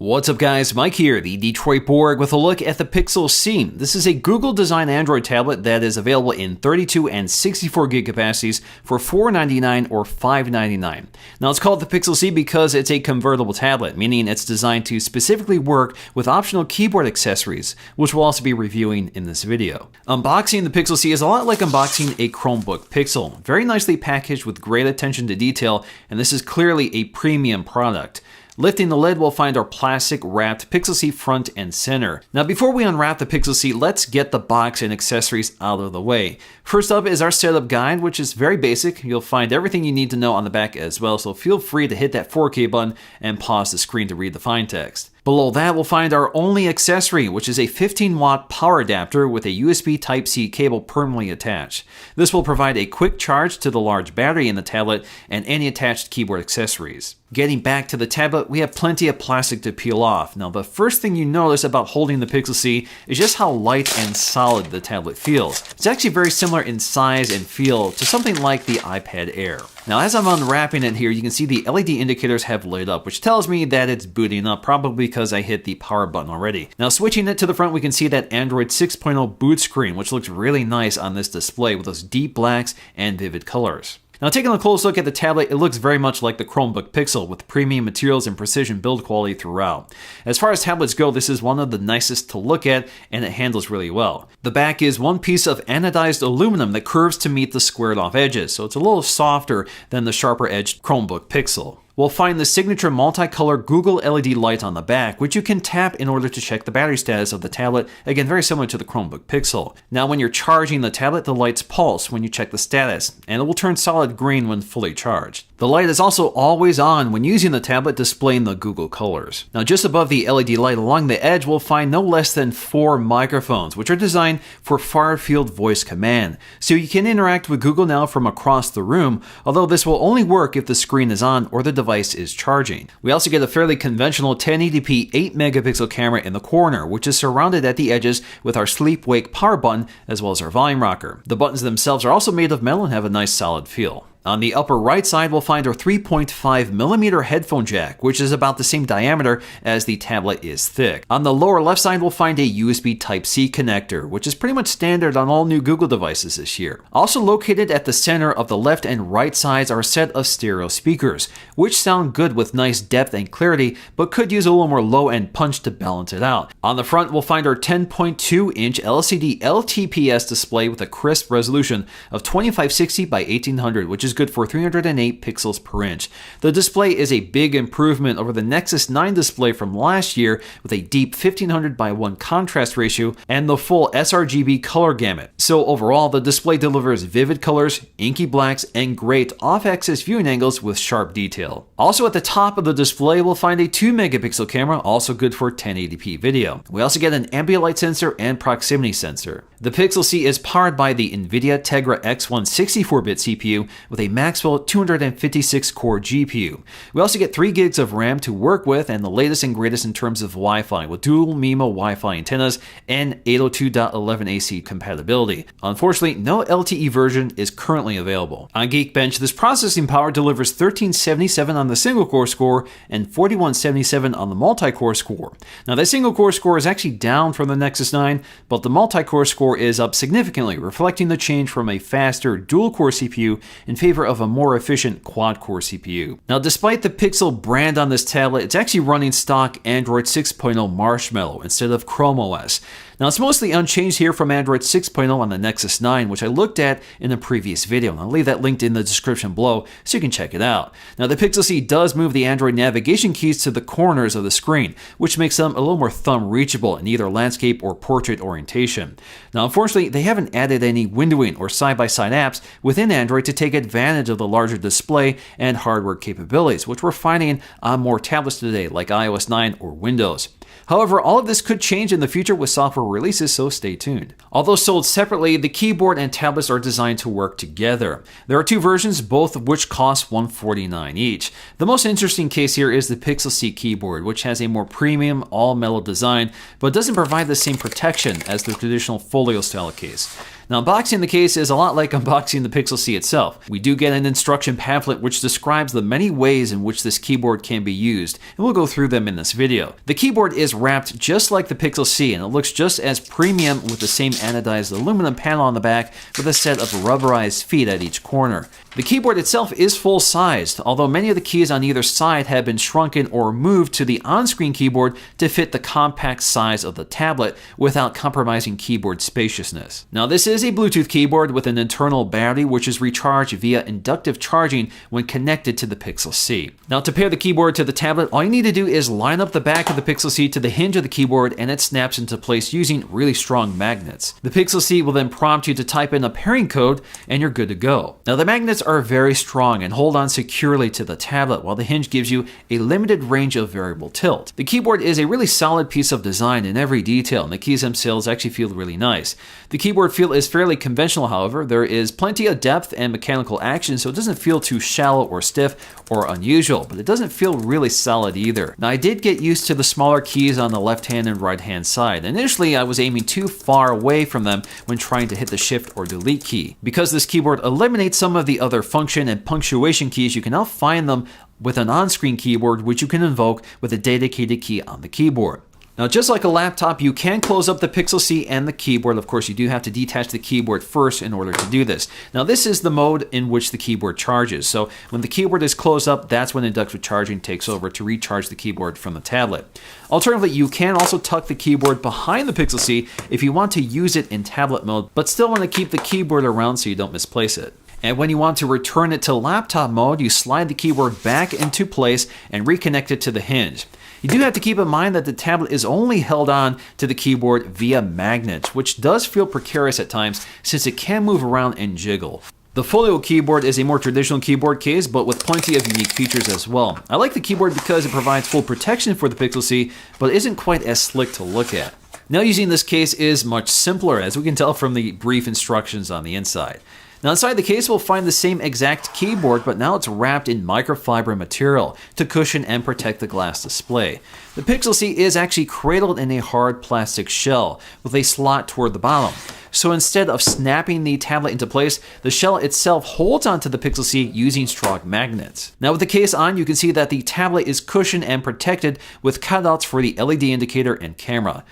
What's up guys, Mike here, the Detroit Borg with a look at the Pixel C. This is a Google designed Android tablet that is available in 32 and 64 gig capacities for $499 or $599. Now it's called the Pixel C because it's a convertible tablet, meaning it's designed to specifically work with optional keyboard accessories, which we'll also be reviewing in this video. Unboxing the Pixel C is a lot like unboxing a Chromebook Pixel. Very nicely packaged with great attention to detail, and this is clearly a premium product. Lifting the lid, we'll find our plastic wrapped Pixel C front and center. Now before we unwrap the Pixel C, let's get the box and accessories out of the way. First up is our setup guide, which is very basic. You'll find everything you need to know on the back as well, so feel free to hit that 4K button and pause the screen to read the fine text. Below that, we'll find our only accessory, which is a 15-watt power adapter with a USB Type-C cable permanently attached. This will provide a quick charge to the large battery in the tablet and any attached keyboard accessories. Getting back to the tablet, we have plenty of plastic to peel off. Now, the first thing you notice about holding the Pixel C is just how light and solid the tablet feels. It's actually very similar in size and feel to something like the iPad Air. Now, as I'm unwrapping it here, you can see the LED indicators have lit up, which tells me that it's booting up, probably because I hit the power button already. Now, switching it to the front, we can see that Android 6.0 boot screen, which looks really nice on this display with those deep blacks and vivid colors. Now, taking a close look at the tablet, it looks very much like the Chromebook Pixel with premium materials and precision build quality throughout. As far as tablets go, this is one of the nicest to look at, and it handles really well. The back is one piece of anodized aluminum that curves to meet the squared off edges, so it's a little softer than the sharper edged Chromebook Pixel. We'll find the signature multicolor Google LED light on the back, which you can tap in order to check the battery status of the tablet, again very similar to the Chromebook Pixel. Now when you're charging the tablet, the lights pulse when you check the status, and it will turn solid green when fully charged. The light is also always on when using the tablet, displaying the Google colors. Now just above the LED light along the edge, we'll find no less than 4 microphones, which are designed for far-field voice command. So you can interact with Google Now from across the room, although this will only work if the screen is on or the device is charging. We also get a fairly conventional 1080p 8 megapixel camera in the corner, which is surrounded at the edges with our sleep-wake power button as well as our volume rocker. The buttons themselves are also made of metal and have a nice solid feel. On the upper right side, we'll find our 3.5mm headphone jack, which is about the same diameter as the tablet is thick. On the lower left side, we'll find a USB Type-C connector, which is pretty much standard on all new Google devices this year. Also located at the center of the left and right sides are a set of stereo speakers, which sound good with nice depth and clarity, but could use a little more low-end punch to balance it out. On the front, we'll find our 10.2-inch LCD LTPS display with a crisp resolution of 2560 by 1800, which is good for 308 pixels per inch. The display is a big improvement over the Nexus 9 display from last year with a deep 1500 by 1 contrast ratio and the full sRGB color gamut. So overall, the display delivers vivid colors, inky blacks, and great off-axis viewing angles with sharp detail. Also at the top of the display, we'll find a 2 megapixel camera, also good for 1080p video. We also get an ambient light sensor and proximity sensor. The Pixel C is powered by the NVIDIA Tegra X1 64-bit CPU with a Maxwell 256-core GPU. We also get 3 gigs of RAM to work with and the latest and greatest in terms of Wi-Fi with dual MIMO Wi-Fi antennas and 802.11ac compatibility. Unfortunately, no LTE version is currently available. On Geekbench, this processing power delivers 1377 on the single-core score and 4177 on the multi-core score. Now, that single-core score is actually down from the Nexus 9, but the multi-core score is up significantly, reflecting the change from a faster dual-core CPU in favor of a more efficient quad-core CPU. Now, despite the Pixel brand on this tablet, it's actually running stock Android 6.0 Marshmallow instead of Chrome OS. Now, it's mostly unchanged here from Android 6.0 on the Nexus 9, which I looked at in a previous video, and I'll leave that linked in the description below so you can check it out. Now, the Pixel C does move the Android navigation keys to the corners of the screen, which makes them a little more thumb-reachable in either landscape or portrait orientation. Now, unfortunately, they haven't added any windowing or side-by-side apps within Android to take advantage of the larger display and hardware capabilities, which we're finding on more tablets today, like iOS 9 or Windows. However, all of this could change in the future with software releases, so stay tuned. Although sold separately, the keyboard and tablets are designed to work together. There are 2 versions, both of which cost $149 each. The most interesting case here is the Pixel C keyboard, which has a more premium, all-metal design, but doesn't provide the same protection as the traditional folio-style case. Now, unboxing the case is a lot like unboxing the Pixel C itself. We do get an instruction pamphlet which describes the many ways in which this keyboard can be used, and we'll go through them in this video. The keyboard is wrapped just like the Pixel C, and it looks just as premium with the same anodized aluminum panel on the back with a set of rubberized feet at each corner. The keyboard itself is full-sized, although many of the keys on either side have been shrunken or moved to the on-screen keyboard to fit the compact size of the tablet without compromising keyboard spaciousness. Now, this is a Bluetooth keyboard with an internal battery which is recharged via inductive charging when connected to the Pixel C. Now, to pair the keyboard to the tablet, all you need to do is line up the back of the Pixel C to the hinge of the keyboard, and it snaps into place using really strong magnets. The Pixel C will then prompt you to type in a pairing code, and you're good to go. Now, the magnets are very strong and hold on securely to the tablet, while the hinge gives you a limited range of variable tilt. The keyboard is a really solid piece of design in every detail, and the keys themselves actually feel really nice. The keyboard feel is fairly conventional, however. There is plenty of depth and mechanical action, so it doesn't feel too shallow or stiff or unusual, but it doesn't feel really solid either. Now, I did get used to the smaller keys on the left hand and right hand side. Initially, I was aiming too far away from them when trying to hit the shift or delete key. Because this keyboard eliminates some of the other function and punctuation keys, you can now find them with an on-screen keyboard which you can invoke with a dedicated key on the keyboard. Now, just like a laptop, you can close up the Pixel C and the keyboard. Of course, you do have to detach the keyboard first in order to do this. Now, this is the mode in which the keyboard charges. So when the keyboard is closed up, that's when inductive charging takes over to recharge the keyboard from the tablet. Alternatively, you can also tuck the keyboard behind the Pixel C if you want to use it in tablet mode, but still want to keep the keyboard around so you don't misplace it. And when you want to return it to laptop mode, you slide the keyboard back into place and reconnect it to the hinge. You do have to keep in mind that the tablet is only held on to the keyboard via magnets, which does feel precarious at times since it can move around and jiggle. The Folio keyboard is a more traditional keyboard case, but with plenty of unique features as well. I like the keyboard because it provides full protection for the Pixel C, but isn't quite as slick to look at. Now, using this case is much simpler, as we can tell from the brief instructions on the inside. Now, inside the case, we'll find the same exact keyboard, but now it's wrapped in microfiber material to cushion and protect the glass display. The Pixel C is actually cradled in a hard plastic shell with a slot toward the bottom. So instead of snapping the tablet into place, the shell itself holds onto the Pixel C using strong magnets. Now, with the case on, you can see that the tablet is cushioned and protected with cutouts for the LED indicator and camera.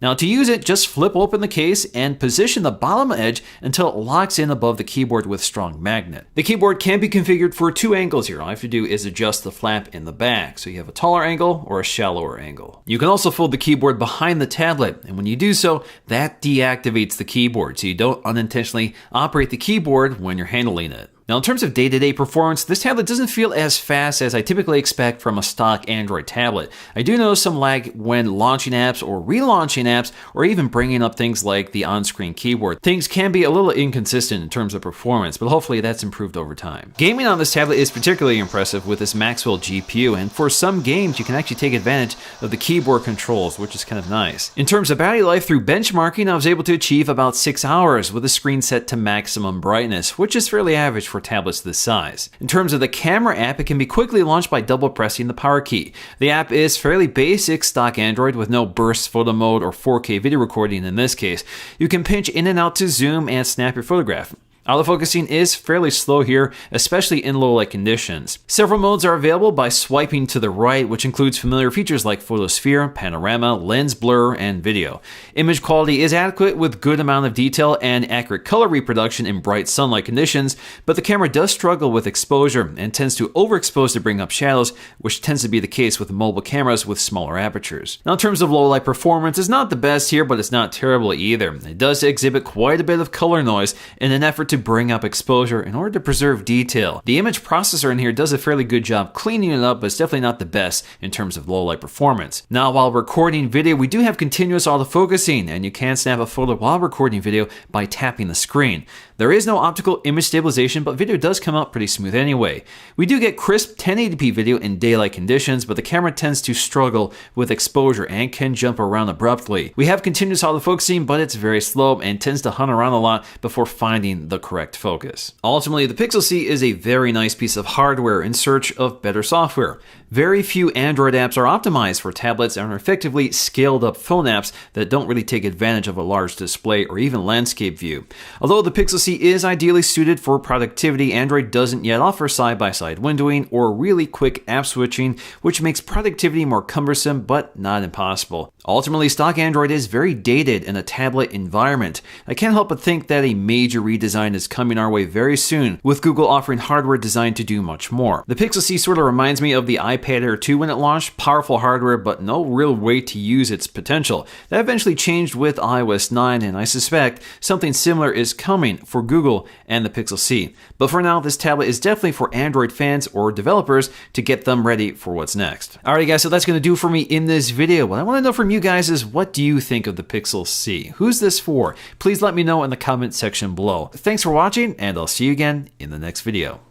Now, to use it, just flip open the case and position the bottom edge until it locks in above the keyboard with strong magnet. The keyboard can be configured for two angles here. All you have to do is adjust the flap in the back, so you have a taller angle or a shallower angle. You can also fold the keyboard behind the tablet, and when you do so, that deactivates the keyboard, so you don't unintentionally operate the keyboard when you're handling it. Now, in terms of day-to-day performance, this tablet doesn't feel as fast as I typically expect from a stock Android tablet. I do notice some lag when launching apps or relaunching apps, or even bringing up things like the on-screen keyboard. Things can be a little inconsistent in terms of performance, but hopefully that's improved over time. Gaming on this tablet is particularly impressive with this Maxwell GPU, and for some games, you can actually take advantage of the keyboard controls, which is kind of nice. In terms of battery life through benchmarking, I was able to achieve about 6 hours with the screen set to maximum brightness, which is fairly average for tablets this size. In terms of the camera app, it can be quickly launched by double pressing the power key. The app is fairly basic stock Android with no burst photo mode or 4K video recording in this case. You can pinch in and out to zoom and snap your photograph. Autofocusing is fairly slow here, especially in low light conditions. Several modes are available by swiping to the right, which includes familiar features like photosphere, panorama, lens blur, and video. Image quality is adequate with good amount of detail and accurate color reproduction in bright sunlight conditions, but the camera does struggle with exposure and tends to overexpose to bring up shadows, which tends to be the case with mobile cameras with smaller apertures. Now, in terms of low light performance, it's not the best here, but it's not terrible either. It does exhibit quite a bit of color noise in an effort to bring up exposure in order to preserve detail. The image processor in here does a fairly good job cleaning it up, but it's definitely not the best in terms of low light performance. Now, while recording video, we do have continuous autofocusing, and you can snap a photo while recording video by tapping the screen. There is no optical image stabilization, but video does come out pretty smooth anyway. We do get crisp 1080p video in daylight conditions, but the camera tends to struggle with exposure and can jump around abruptly. We have continuous autofocusing, but it's very slow and tends to hunt around a lot before finding the correct focus. Ultimately, the Pixel C is a very nice piece of hardware in search of better software. Very few Android apps are optimized for tablets and are effectively scaled up phone apps that don't really take advantage of a large display or even landscape view. Although the Pixel C is ideally suited for productivity, Android doesn't yet offer side-by-side windowing or really quick app switching, which makes productivity more cumbersome but not impossible. Ultimately, stock Android is very dated in a tablet environment. I can't help but think that a major redesign is coming our way very soon, with Google offering hardware designed to do much more. The Pixel C sort of reminds me of the iPad Air 2 when it launched, powerful hardware but no real way to use its potential. That eventually changed with iOS 9, and I suspect something similar is coming for Google and the Pixel C. But for now, this tablet is definitely for Android fans or developers to get them ready for what's next. Alright guys, so that's going to do for me in this video. What I want to know from you guys is, what do you think of the Pixel C? Who's this for? Please let me know in the comment section below. Thanks for watching, and I'll see you again in the next video.